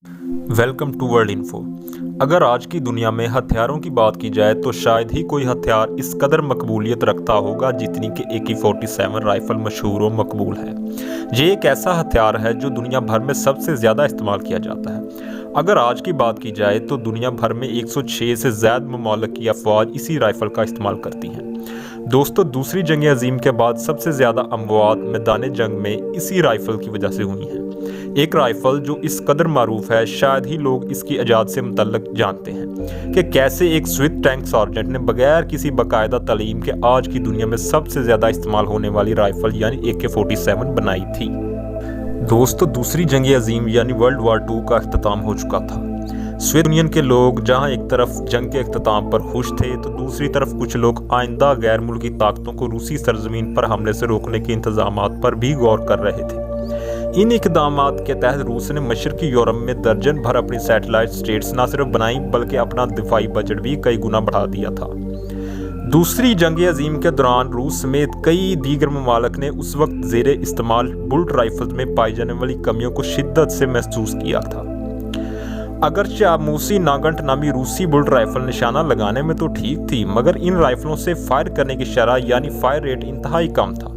Welcome to world info. अगर आज की दुनिया में हथियारों की बात की जाए तो शायद ही कोई हथियार इस कदर मकबूलियत रखता होगा जितनी कि AK-47 राइफल मशहूर और मकबूल है। ये एक ऐसा हथियार है जो दुनिया भर में सबसे ज़्यादा इस्तेमाल किया जाता है। अगर आज की बात की जाए तो दुनिया भर में 106 से ज़्यादा ममालिक की अफवाज इसी राइफ़ल का इस्तेमाल करती हैं। दोस्तों, दूसरी जंग अज़ीम के बाद सबसे ज़्यादा अमवात मैदान जंग में इसी राइफ़ल की वजह से हुई हैं। एक राइफ़ल जो इस कदर मारूफ है, शायद ही लोग इसकी इजाद से मुतल्लक जानते हैं कि कैसे एक स्विस टैंक सार्जेंट ने बगैर किसी बाकायदा तालीम के आज की दुनिया में सबसे ज़्यादा इस्तेमाल होने वाली राइफ़ल यानी AK-47 बनाई थी। दोस्तों, दूसरी जंग अज़ीम यानी वर्ल्ड वार 2 का अख्ताम हो चुका था। सोवियत यूनियन के लोग जहां एक तरफ जंग के अख्ताम पर खुश थे तो दूसरी तरफ कुछ लोग आइंदा गैर मुल्की ताकतों को रूसी सरजमीन पर हमले से रोकने के इंतजामात पर भी गौर कर रहे थे। इन इकदामात के तहत रूस ने मशरकी यूरोप में दर्जन भर अपनी सैटेलाइट स्टेट्स न सिर्फ बनाई बल्कि अपना दिफाई बजट भी कई गुना बढ़ा दिया था। दूसरी जंग अज़ीम के दौरान रूस समेत कई दीगर ममालिक ने उस वक्त ज़ेर इस्तेमाल बुलेट राइफल्स में पाई जाने वाली कमियों को शिद्दत से महसूस किया था। अगरचे आमूसी नागंट नामी रूसी बुलेट राइफल निशाना लगाने में तो ठीक थी, मगर इन राइफलों से फायर करने की शरह यानी फायर रेट इंतहाई कम था।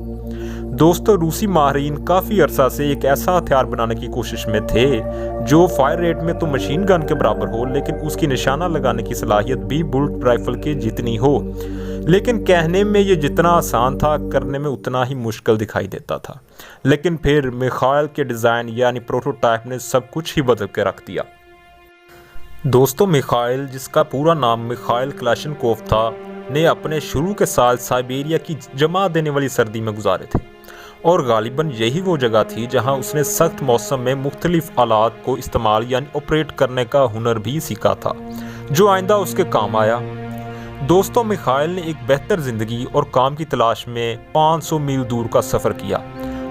दोस्तों, रूसी माहिरीन काफ़ी अरसा से एक ऐसा हथियार बनाने की कोशिश में थे जो फायर रेट में तो मशीन गन के बराबर हो, लेकिन उसकी निशाना लगाने की सलाहियत भी बुलेट राइफल के जितनी हो। लेकिन कहने में ये जितना आसान था, करने में उतना ही मुश्किल दिखाई देता था। लेकिन फिर मिखाइल के डिज़ाइन यानी प्रोटोटाइप ने सब कुछ ही बदल के रख दिया। दोस्तों, मिखाइल, जिसका पूरा नाम मिखाइल क्लाशनकोव था, ने अपने शुरू के साल साइबेरिया की जमा देने वाली सर्दी में गुजारे थे और गालिबन यही वो जगह थी जहां उसने सख्त मौसम में मुख्तलिफ आलात को इस्तेमाल यानी ऑपरेट करने का हुनर भी सीखा था, जो आइंदा उसके काम आया। दोस्तों, मिखाइल ने एक बेहतर ज़िंदगी और काम की तलाश में 500 मील दूर का सफ़र किया,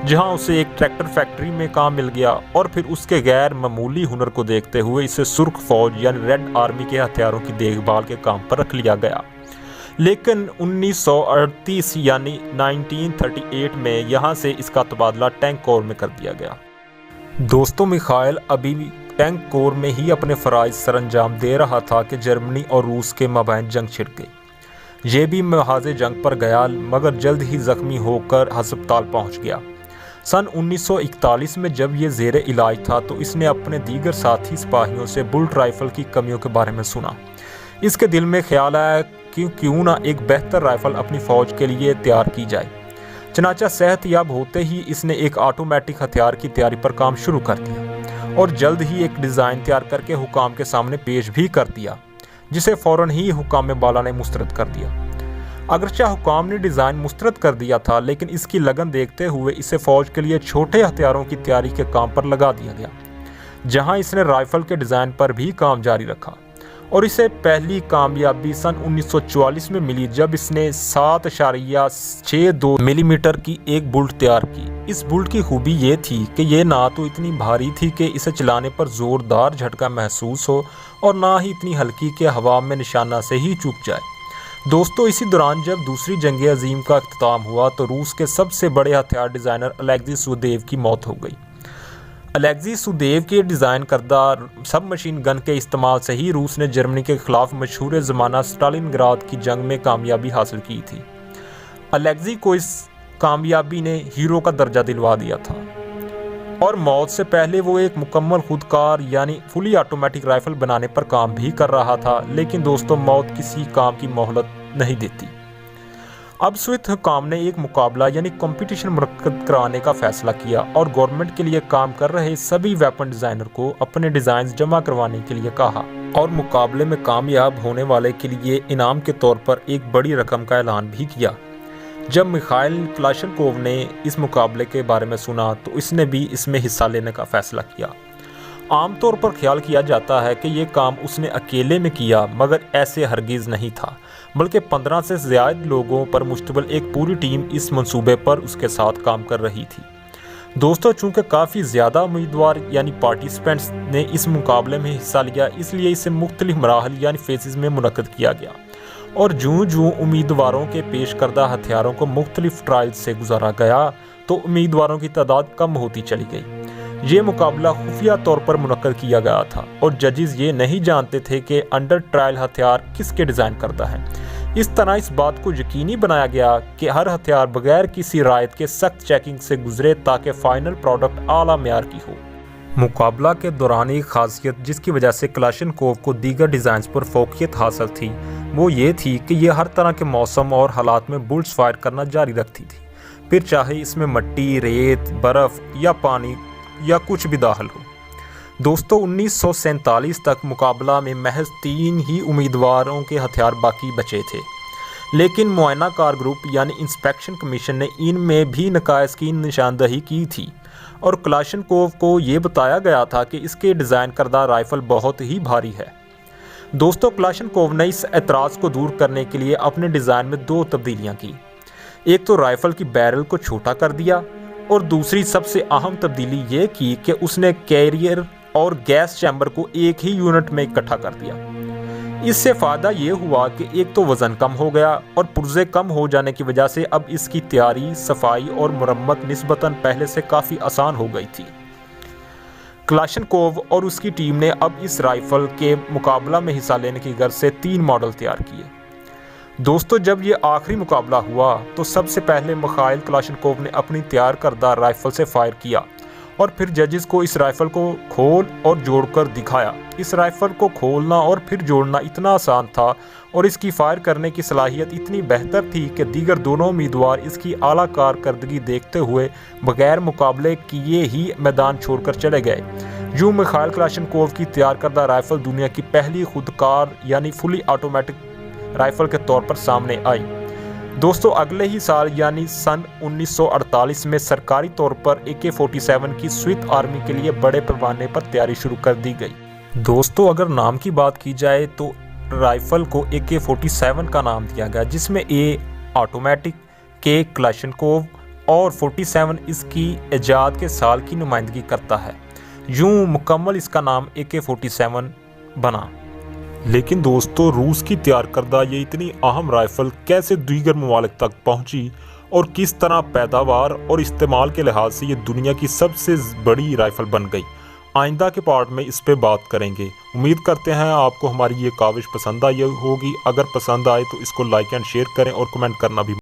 जहां उसे एक ट्रैक्टर फैक्ट्री में काम मिल गया और फिर उसके गैर मामूली हुनर को देखते हुए इसे सुर्ख फौज यानी रेड आर्मी के हथियारों की देखभाल के काम पर रख लिया गया। लेकिन 1938 यानी 1938 में यहाँ से इसका तबादला टैंक कोर में कर दिया गया। दोस्तों, मिखाइल अभी भी टैंक कोर में ही अपने फ़राइज़ सरअंजाम दे रहा था कि जर्मनी और रूस के माबैन जंग छिड़ गई। ये भी महाज़े जंग पर गया, मगर जल्द ही ज़ख्मी होकर हस्पताल पहुँच गया। सन 1941 में जब ये ज़ेरे इलाज था तो इसने अपने दीगर साथी सिपाहियों से बुलेट राइफ़ल की कमियों के बारे में सुना। इसके दिल में ख्याल आया कि क्यों ना एक बेहतर राइफ़ल अपनी फ़ौज के लिए तैयार की जाए। चनाचा सेहतयाब होते ही इसने एक ऑटोमेटिक हथियार की तैयारी पर काम शुरू कर दिया और जल्द ही एक डिज़ाइन तैयार करके हुकाम के सामने पेश भी कर दिया, जिसे फ़ौरन ही हुकाम बाला ने मुस्तरद कर दिया। अगरचे हुकाम ने डिज़ाइन मुस्तरद कर दिया था, लेकिन इसकी लगन देखते हुए इसे फ़ौज के लिए छोटे हथियारों की तैयारी के काम पर लगा दिया गया, जहां इसने राइफ़ल के डिज़ाइन पर भी काम जारी रखा और इसे पहली कामयाबी सन 1944 में मिली जब इसने 7.62 मिलीमीटर की एक बुलेट तैयार की। इस बुलेट की खूबी ये थी कि ये ना तो इतनी भारी थी कि इसे चलाने पर ज़ोरदार झटका महसूस हो और ना ही इतनी हल्की कि हवा में निशाना से ही चूक जाए। दोस्तों, इसी दौरान जब दूसरी जंग अज़ीम का अख्ताम हुआ तो रूस के सबसे बड़े हथियार डिज़ाइनर अलेक्सी सुदेव की मौत हो गई। अलेक्सी सुदेव के डिज़ाइन करदा सब मशीन गन के इस्तेमाल से ही रूस ने जर्मनी के खिलाफ मशहूर ज़माना स्टालिनग्राद की जंग में कामयाबी हासिल की थी। अलेक्सी को इस कामयाबी ने हीरो का दर्जा दिलवा दिया था और मौत से पहले वो एक मुकम्मल खुदकार यानी फुली ऑटोमेटिक राइफ़ल बनाने पर काम भी कर रहा था। लेकिन दोस्तों, मौत किसी काम की मोहलत नहीं देती। अब स्विस हुकाम ने एक मुकाबला यानी कंपटीशन मुनक्किद कराने का फैसला किया और गवर्नमेंट के लिए काम कर रहे सभी वेपन डिज़ाइनर को अपने डिज़ाइन जमा करवाने के लिए कहा और मुकाबले में कामयाब होने वाले के लिए इनाम के तौर पर एक बड़ी रकम का ऐलान भी किया। जब मिखाइल क्लाशनकोव ने इस मुकाबले के बारे में सुना तो इसने भी इसमें हिस्सा लेने का फ़ैसला किया। आमतौर पर ख्याल किया जाता है कि ये काम उसने अकेले में किया, मगर ऐसे हरगिज़ नहीं था, बल्कि 15 से ज़्यादा लोगों पर मुश्तमिल एक पूरी टीम इस मंसूबे पर उसके साथ काम कर रही थी। दोस्तों, चूँकि काफ़ी ज़्यादा उम्मीदवार यानी पार्टिसिपेंट्स ने इस मुकाबले में हिस्सा लिया, इसलिए इसे मुख्तलिफ मराहल यानी फेसेस में मुनक्किद किया गया और जूँ उम्मीदवारों के पेश करदा हथियारों को मुख्तलिफ ट्रायल्स से गुजारा गया तो उम्मीदवारों की तादाद कम होती चली गई। یہ مقابلہ خفیہ طور پر منعقد کیا گیا تھا اور ججز یہ نہیں جانتے تھے کہ انڈر ٹرائل ہتھیار کس کے ڈیزائن کرتا ہے۔ اس طرح اس بات کو یقینی بنایا گیا کہ ہر ہتھیار بغیر کسی رعایت کے سخت چیکنگ سے گزرے تاکہ فائنل پروڈکٹ اعلیٰ معیار کی ہو۔ مقابلہ کے دوران ایک خاصیت جس کی وجہ سے کلاشنکوف کو دیگر ڈیزائنز پر فوقیت حاصل تھی وہ یہ تھی کہ یہ ہر طرح کے موسم اور حالات میں بلٹس فائر کرنا جاری رکھتی تھی، پھر چاہے اس میں مٹی، ریت، برف یا پانی یا کچھ بھی داخل ہو۔ دوستو 1947 تک مقابلہ میں محض 3 ہی امیدواروں کے ہتھیار باقی بچے تھے، لیکن معائنہ کار گروپ یعنی انسپیکشن کمیشن نے ان میں بھی نقائص کی نشاندہی کی تھی اور کلاشنکوف کو یہ بتایا گیا تھا کہ اس کے ڈیزائن کردہ رائفل بہت ہی بھاری ہے۔ دوستو کلاشنکوف نے اس اعتراض کو دور کرنے کے لیے اپنے ڈیزائن میں 2 تبدیلیاں کی۔ ایک تو رائفل کی بیرل کو چھوٹا کر دیا اور دوسری سب سے اہم تبدیلی یہ کی کہ اس نے کیریئر اور گیس چیمبر کو ایک ہی یونٹ میں اکٹھا کر دیا۔ اس سے فائدہ یہ ہوا کہ ایک تو وزن کم ہو گیا اور پرزے کم ہو جانے کی وجہ سے اب اس کی تیاری، صفائی اور مرمت نسبتاً پہلے سے کافی آسان ہو گئی تھی۔ کلاشنکوف اور اس کی ٹیم نے اب اس رائفل کے مقابلہ میں حصہ لینے کی غرض سے 3 ماڈل تیار کیے۔ دوستو جب یہ آخری مقابلہ ہوا تو سب سے پہلے میخائیل کلاشنکوف نے اپنی تیار کردہ رائفل سے فائر کیا اور پھر ججز کو اس رائفل کو کھول اور جوڑ کر دکھایا۔ اس رائفل کو کھولنا اور پھر جوڑنا اتنا آسان تھا اور اس کی فائر کرنے کی صلاحیت اتنی بہتر تھی کہ دیگر دونوں امیدوار اس کی اعلیٰ کارکردگی دیکھتے ہوئے بغیر مقابلے کیے ہی میدان چھوڑ کر چلے گئے۔ یوں میخائیل کلاشنکوف کی تیار کردہ رائفل دنیا کی پہلی خودکار یعنی فلی آٹومیٹک رائفل کے طور پر سامنے آئی۔ دوستو اگلے ہی سال یعنی سن 1948 میں سرکاری طور پر AK-47 کی سویت آرمی کے لیے بڑے پیمانے پر تیاری شروع کر دی گئی۔ دوستو اگر نام کی بات کی جائے تو رائفل کو AK-47 کا نام دیا گیا، جس میں A آٹومیٹک، K کلاشنکوف اور 47 اس کی ایجاد کے سال کی نمائندگی کرتا ہے۔ یوں مکمل اس کا نام AK-47 بنا۔ لیکن دوستو روس کی تیار کردہ یہ اتنی اہم رائفل کیسے دیگر ممالک تک پہنچی اور کس طرح پیداوار اور استعمال کے لحاظ سے یہ دنیا کی سب سے بڑی رائفل بن گئی، آئندہ کے پارٹ میں اس پہ بات کریں گے۔ امید کرتے ہیں آپ کو ہماری یہ کاوش پسند آئی ہوگی۔ اگر پسند آئے تو اس کو لائک اینڈ شیئر کریں اور کمنٹ کرنا بھی